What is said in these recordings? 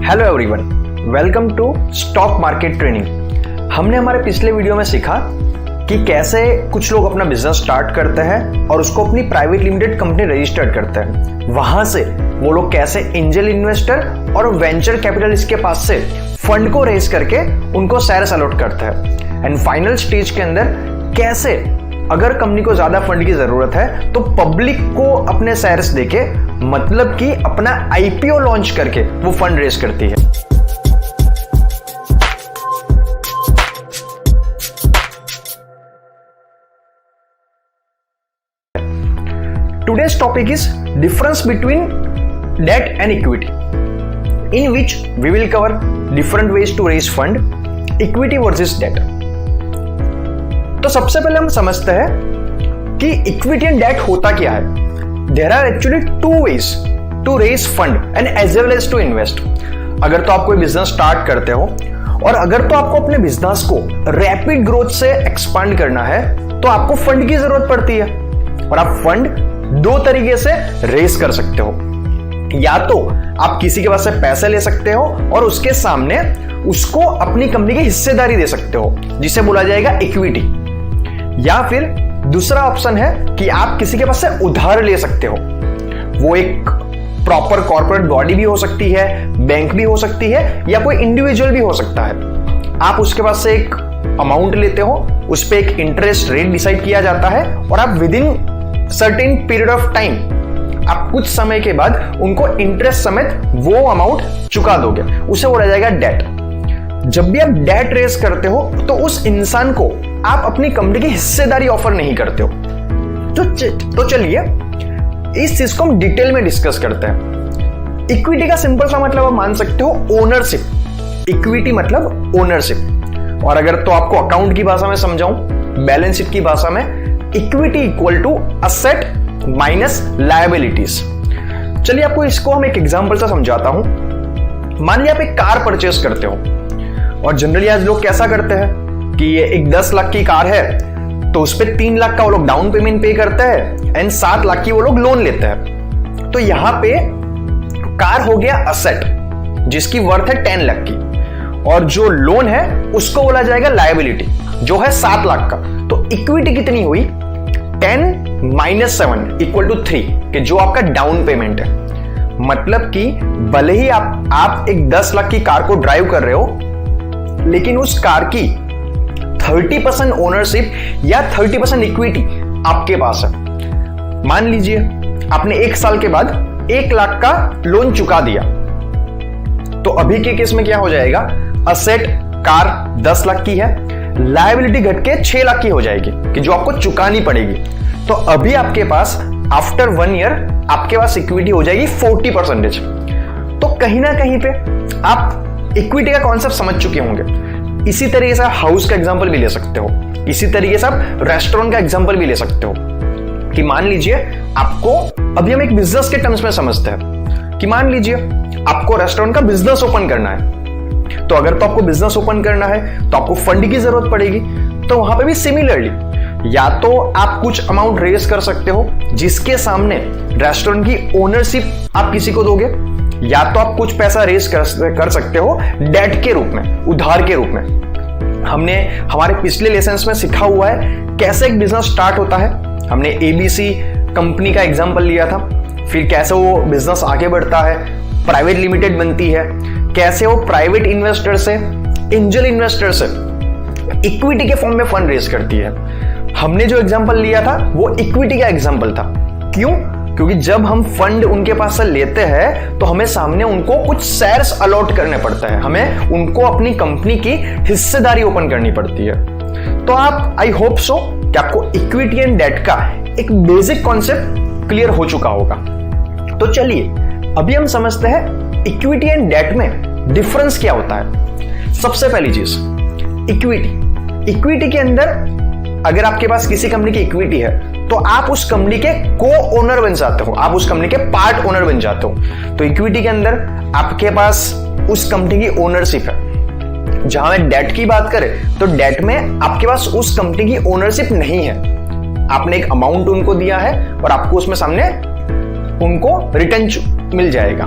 Hello everyone, welcome to stock market training. हमने हमारे पिछले वीडियो में सीखा कि कैसे कुछ लोग अपना बिजनेस स्टार्ट करते हैं और उसको अपनी प्राइवेट लिमिटेड कंपनी रजिस्टर्ड करते हैं। वहां से वो लोग कैसे एंजल इन्वेस्टर और वेंचर कैपिटलिस्ट के पास से फंड को रेज करके उनको शेयर्स अलॉट करते हैं एंड फाइनल स्टेज के अंदर कैसे अगर कंपनी को ज्यादा फंड की जरूरत है तो पब्लिक को अपने शेयर्स देके, मतलब कि अपना आईपीओ लॉन्च करके वो फंड रेज करती है। Today's topic is difference between debt and equity, in which we will cover different ways to raise fund, equity versus debt. तो सबसे पहले हम समझते हैं कि इक्विटी एंड डेट होता क्या है। There are actually two ways to raise fund and as well as to invest. अगर तो आप कोई बिजनेस स्टार्ट करते हो और अगर तो आपको अपने बिजनेस को रैपिड ग्रोथ से एक्सपांड करना है तो आपको फंड की जरूरत पड़ती है और आप फंड दो तरीके से रेज कर सकते हो। या तो आप किसी के पास से पैसे ले सकते हो और उसके सामने उसको अपनी कंपनी की हिस्सेदारी दे सकते हो, जिसे बोला जाएगा इक्विटी। या फिर दूसरा ऑप्शन है कि आप किसी के पास से उधार ले सकते हो। वो एक प्रॉपर कॉर्पोरेट बॉडी भी हो सकती है, बैंक भी हो सकती है, या कोई इंडिविजुअल भी हो सकता है। आप उसके पास से एक अमाउंट लेते हो, उस पर एक इंटरेस्ट रेट डिसाइड किया जाता है और आप with in certain period of time, आप कुछ समय के बाद उनको इंटरेस्ट समेत वो अमाउंट चुका दोगे। उसे बोला जाएगा डेट। जब भी आप डेट रेज करते हो तो उस इंसान को आप अपनी कंपनी की हिस्सेदारी ऑफर नहीं करते हो। तो चलिए इस चीज को हम डिटेल में डिस्कस करते हैं। इक्विटी का सिंपल सा मतलब आप मान सकते हो ओनरशिप। इक्विटी मतलब ओनरशिप। और अगर तो आपको अकाउंट की भाषा में समझाऊं, बैलेंस शीट की भाषा में, equity equal to asset minus liabilities. चलिए आपको इसको हम एक एग्जांपल से समझाता हूं। मान लीजिए आप एक कार परचेस करते हो और जनरली आज लोग कैसा करते हैं कि ये एक 10 लाख की कार है तो उस पर 3 लाख का वो लोग डाउन पेमेंट पे करते हैं एंड 7 लाख की वो लोग लोन लेते हैं। तो यहां पे कार हो गया असेट जिसकी वर्थ है 10 लाख की, और जो लोन है उसको बोला जाएगा लायबिलिटी जो है 7 लाख का। तो इक्विटी कितनी हुई? 10 - 7 = 3 कि जो आपका डाउन पेमेंट है। मतलब कि भले ही आप एक 10 लाख की कार को ड्राइव कर रहे हो, लेकिन उस कार की 30% ओनरशिप या 30% इक्विटी आपके पास है। मान लीजिए आपने 1 साल के बाद 1 लाख का लोन चुका दिया, तो अभी के केस में क्या हो जाएगा? असेट कार 10 लाख की है, लायबिलिटी घट के 6 लाख की हो जाएगी कि जो आपको चुकानी पड़ेगी। तो अभी आपके पास आफ्टर 1 ईयर आपके पास इक्विटी हो जाएगी 40%। तो कहीं ना कहीं पे आप इक्विटी का कॉन्सेप्ट समझ चुके होंगे। इसी तरीके से आप हाउस का एग्जांपल भी ले सकते हो, इसी तरीके से आप रेस्टोरेंट का एग्जांपल भी ले सकते हो। कि मान लीजिए आपको, अभी हम एक बिजनेस के टर्म्स में समझते हैं कि मान लीजिए आपको रेस्टोरेंट का बिजनेस ओपन करना है। तो अगर तो आपको बिजनेस ओपन करना है तो आपको फंड की जरूरत पड़ेगी। तो वहां पे भी सिमिलरली या तो आप कुछ अमाउंट रेज कर सकते हो जिसके सामने रेस्टोरेंट की ओनरशिप आप किसी को दोगे, या तो आप कुछ पैसा रेज कर सकते हो डेट के रूप में, उधार के रूप में। हमने हमारे पिछले लेसन्स में सीखा हुआ है कैसे एक बिजनेस स्टार्ट होता है। हमने एबीसी कंपनी का एग्जांपल लिया था, फिर कैसे वो बिजनेस आगे बढ़ता है, प्राइवेट लिमिटेड बनती है, कैसे वो प्राइवेट इन्वेस्टर से, एंजल इन्वेस्टर से इक्विटी के फॉर्म में फंड रेज करती है। हमने जो एग्जांपल लिया था वो इक्विटी का एग्जांपल था। क्यों? क्योंकि जब हम फंड उनके पास से लेते हैं तो हमें सामने उनको कुछ शेयर्स अलॉट करने पड़ते हैं, हमें उनको अपनी कंपनी की हिस्सेदारी ओपन करनी पड़ती है। तो आप, आई होप सो कि आपको इक्विटी एंड डेट का एक बेसिक कॉन्सेप्ट क्लियर हो चुका होगा। तो चलिए अभी हम समझते हैं इक्विटी एंड डेट में डिफरेंस क्या होता है। सबसे पहली चीज, इक्विटी के अंदर अगर आपके पास किसी कंपनी की इक्विटी है तो आप उस कंपनी के को ओनर बन जाते हो, आप उस कंपनी के पार्ट ओनर बन जाते हो। तो इक्विटी के अंदर आपके पास उस कंपनी की ओनरशिप है। जहां मैं डेट की बात करें तो डेट में आपके पास उस कंपनी की ओनरशिप नहीं है। आपने एक अमाउंट उनको दिया है और आपको उसमें सामने उनको रिटर्न मिल जाएगा।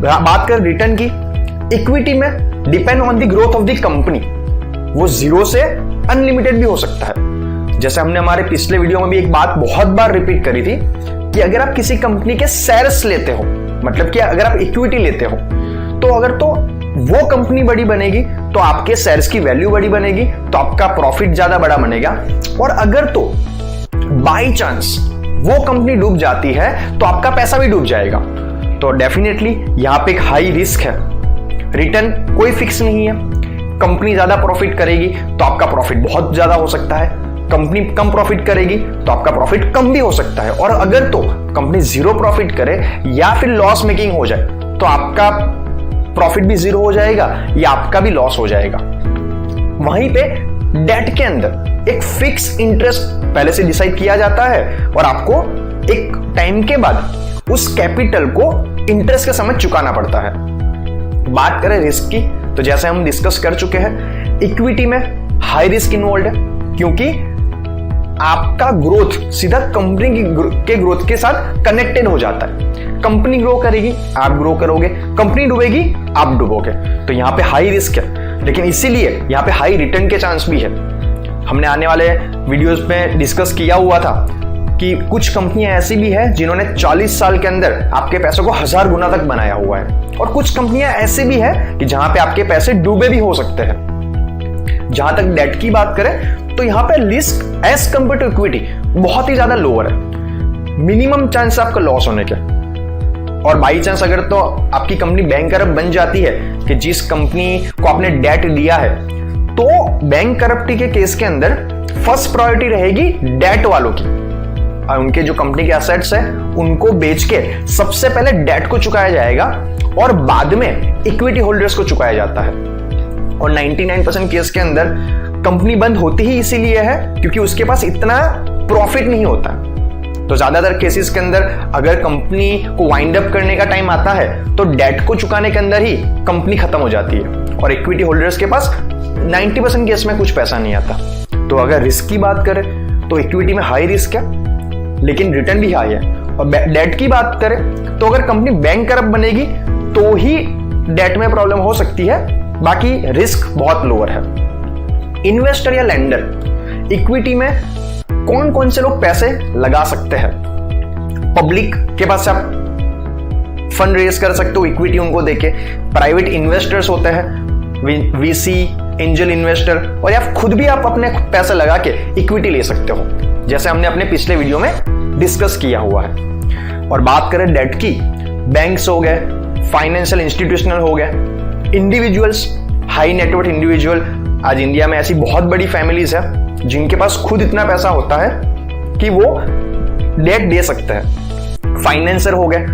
बात कर रिटर्न की इक्विटी में depend on the growth of the company, वो जीरो से अनलिमिटेड भी हो सकता है। जैसे हमने हमारे पिछले वीडियो में भी एक बात बहुत बार रिपीट करी थी कि अगर आप किसी कंपनी के शेयर्स लेते हो, मतलब कि अगर आप इक्विटी लेते हो, तो अगर तो वो कंपनी बड़ी बनेगी तो आपके शेयर्स की वैल्यू बड़ी बनेगी, तो आपका प्रॉफिट ज्यादा बड़ा बनेगा। और अगर तो बाय चांस वो कंपनी डूब जाती है तो आपका पैसा भी डूब जाएगा। तो डेफिनेटली यहां पे एक हाई रिस्क है, रिटर्न कोई फिक्स नहीं है। कंपनी ज्यादा प्रॉफिट करेगी तो आपका प्रॉफिट बहुत ज्यादा हो सकता है, कंपनी कम प्रॉफिट करेगी तो आपका प्रॉफिट कम भी हो सकता है। और अगर तो कंपनी जीरो प्रॉफिट करे या फिर लॉस मेकिंग हो जाए तो आपका प्रॉफिट भी जीरो हो जाएगा या आपका भी लॉस हो जाएगा। वहीं पे डेट के अंदर एक फिक्स इंटरेस्ट पहले से डिसाइड किया जाता है और आपको एक टाइम के बाद उस कैपिटल को इंटरेस्ट के समय चुकाना पड़ता है। बात करें रिस्क की, तो जैसे हम डिस्कस कर चुके हैं, इक्विटी में हाई रिस्क इन्वॉल्व है, क्योंकि आपका ग्रोथ सीधा कंपनी के ग्रोथ के साथ कनेक्टेड हो जाता है। कंपनी ग्रो करेगी, आप ग्रो करोगे, कंपनी डूबेगी, आप डूबोगे। तो यहां पे हाई रिस्क है, लेकिन इसीलिए यहां पे हाई रिटर्न के चांस भी है। हमने आने वाले वीडियोस में डिस्कस किया हुआ था कि कुछ कंपनियां ऐसी भी है जिन्होंने 40 साल के अंदर आपके पैसों को 1000 गुना तक बनाया हुआ है, और कुछ कंपनियां ऐसी भी है कि जहां पे आपके पैसे डूबे भी हो सकते हैं। जहां तक डेट की बात करें तो यहां पे risk as compare to equity बहुत ही ज्यादा लोअर है, मिनिमम चांस आपका लॉस होने के। और बाई चांस अगर तो आपकी कंपनी बैंक करप्ट बन जाती है कि जिस कंपनी को आपने डेट दिया है, तो बैंक करप्टी के केस के अंदर फर्स्ट प्रायोरिटी रहेगी डेट वालों की, और उनके जो कंपनी के एसेट्स है उनको बेच के सबसे पहले डेट को चुकाया जाएगा और बाद में इक्विटी होल्डर्स को चुकाया जाता है। और 99% केस के अंदर कंपनी बंद होती ही इसीलिए है क्योंकि उसके पास इतना प्रॉफिट नहीं होता। तो ज्यादातर केसेस के अंदर अगर कंपनी को वाइंड अप करने का टाइम आता है तो डेट को चुकाने के अंदर ही कंपनी खत्म हो जाती है और इक्विटी होल्डर्स के पास 90% केस में कुछ पैसा नहीं आता। तो अगर रिस्क की बात करें तो इक्विटी में हाई रिस्क है लेकिन रिटर्न भी हाई है। और डेट की बात करें तो अगर कंपनी बैंक करप्ट बनेगी तो ही डेट में प्रॉब्लम हो सकती है, बाकी रिस्क बहुत लोअर है। इन्वेस्टर या लेंडर, इक्विटी में कौन कौन से लोग पैसे लगा सकते हैं? पब्लिक के पास आप फंड रेज कर सकते हो इक्विटी उनको देके। प्राइवेट इन्वेस्टर्स होते हैं, वीसी, एंजल इन्वेस्टर, और या खुद भी आप अपने पैसे लगा के इक्विटी ले सकते हो, जैसे हमने अपने पिछले वीडियो में डिस्कस किया हुआ है। और बात करें डेट की, बैंक्स हो गए, फाइनेंशियल इंस्टीट्यूशनल हो गए, इंडिविजुअल्स, हाई नेटवर्थ इंडिविजुअल। आज इंडिया में ऐसी बहुत बड़ी फैमिलीज है जिनके पास खुद इतना पैसा होता है कि वो डेट दे सकते हैं। फाइनेंसर हो गए,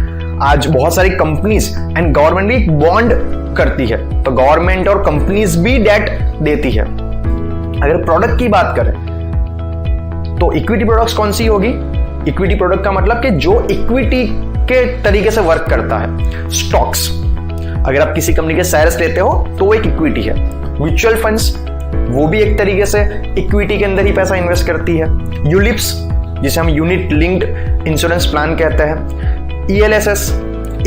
आज बहुत सारी कंपनीज एंड गवर्नमेंट भी बॉन्ड करती है, तो गवर्नमेंट और कंपनीज भी डेट देती है। अगर प्रोडक्ट की बात करें तो इक्विटी प्रोडक्ट्स कौन सी होगी? इक्विटी प्रोडक्ट का मतलब कि जो इक्विटी के तरीके से वर्क करता है। स्टॉक्स, अगर आप किसी कंपनी के शेयर्स लेते हो तो वो एक इक्विटी है। म्यूचुअल फंड्स, वो भी एक तरीके से इक्विटी के अंदर ही पैसा इन्वेस्ट करती है। यूलिप्स, जिसे हम यूनिट लिंक्ड इंश्योरेंस प्लान कहते हैं। ELSS,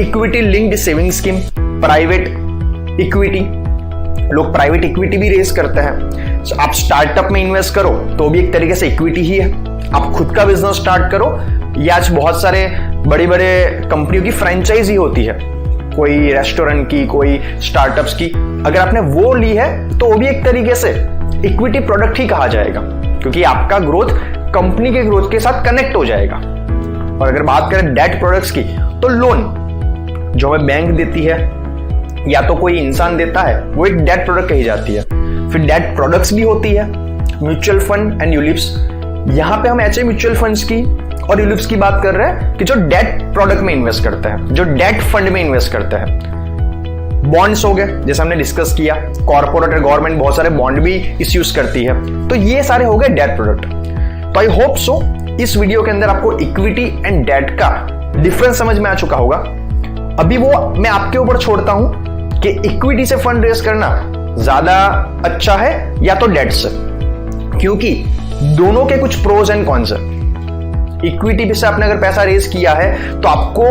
equity linked saving scheme, private equity, लोग प्राइवेट इक्विटी भी रेज करते हैं। so, आप स्टार्टअप में इन्वेस्ट करो तो भी एक तरीके से इक्विटी ही है। आप खुद का बिजनेस स्टार्ट करो, या आज बहुत सारे बड़े बड़े कंपनियों की फ्रेंचाइजी होती है, कोई रेस्टोरेंट की, कोई स्टार्टअप्स की, अगर आपने वो ली है तो वो भी एक तरीके से इक्विटी प्रोडक्ट ही कहा जाएगा, क्योंकि आपका ग्रोथ कंपनी के ग्रोथ के साथ कनेक्ट हो जाएगा। और अगर बात करें डेट प्रोडक्ट्स की, तो लोन जो हमें बैंक देती है या तो कोई इंसान देता है, वो एक डेट प्रोडक्ट कही जाती है। फिर डेट प्रोडक्ट्स भी होती है, म्यूचुअल फंड एंड यूलिप्स। यहां पे हम ऐसे म्यूचुअल फंड्स की और यूलिप्स की बात कर रहे हैं कि जो डेट प्रोडक्ट में इन्वेस्ट करते हैं, जो डेट फंड में इन्वेस्ट करते हैं। बॉन्ड्स हो गए, जैसे हमने डिस्कस किया, कॉर्पोरेट और गवर्नमेंट बहुत सारे बॉन्ड भी इश्यूज करती है। तो ये सारे हो गए डेट प्रोडक्ट। तो आई होप सो इस वीडियो के अंदर आपको इक्विटी एंड डेट का डिफरेंस समझ में आ चुका होगा। अभी वो मैं आपके ऊपर छोड़ता हूं कि इक्विटी से फंड रेज करना ज्यादा अच्छा है या तो डेट से, क्योंकि दोनों के कुछ प्रोज एंड कॉन्स है। इक्विटी से आपने अगर पैसा रेज किया है तो आपको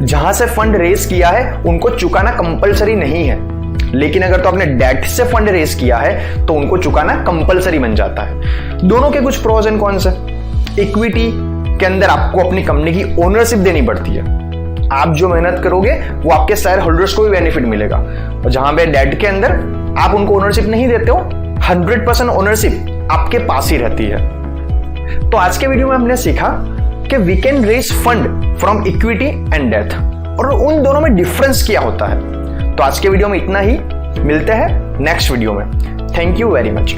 जहां से फंड रेज किया है उनको चुकाना कंपलसरी नहीं है, लेकिन अगर तो आपने डेट से फंड रेज किया है तो उनको चुकाना कंपलसरी बन जाता है। दोनों के कुछ प्रोज एंड कॉन्स है। इक्विटी के अंदर आपको अपनी कंपनी की ओनरशिप देनी पड़ती है, आप जो मेहनत करोगे वो आपके शेयर होल्डर्स को भी बेनिफिट मिलेगा। और जहां पे डेट के अंदर आप उनको ओनरशिप नहीं देते हो, 100% ओनरशिप आपके पास ही रहती है। तो आज के वीडियो में हमने सीखा कि we can raise fund from equity and debt, और उन दोनों में डिफरेंस क्या होता है। तो आज के वीडियो में इतना ही, मिलते हैं नेक्स्ट वीडियो में। Thank you very much.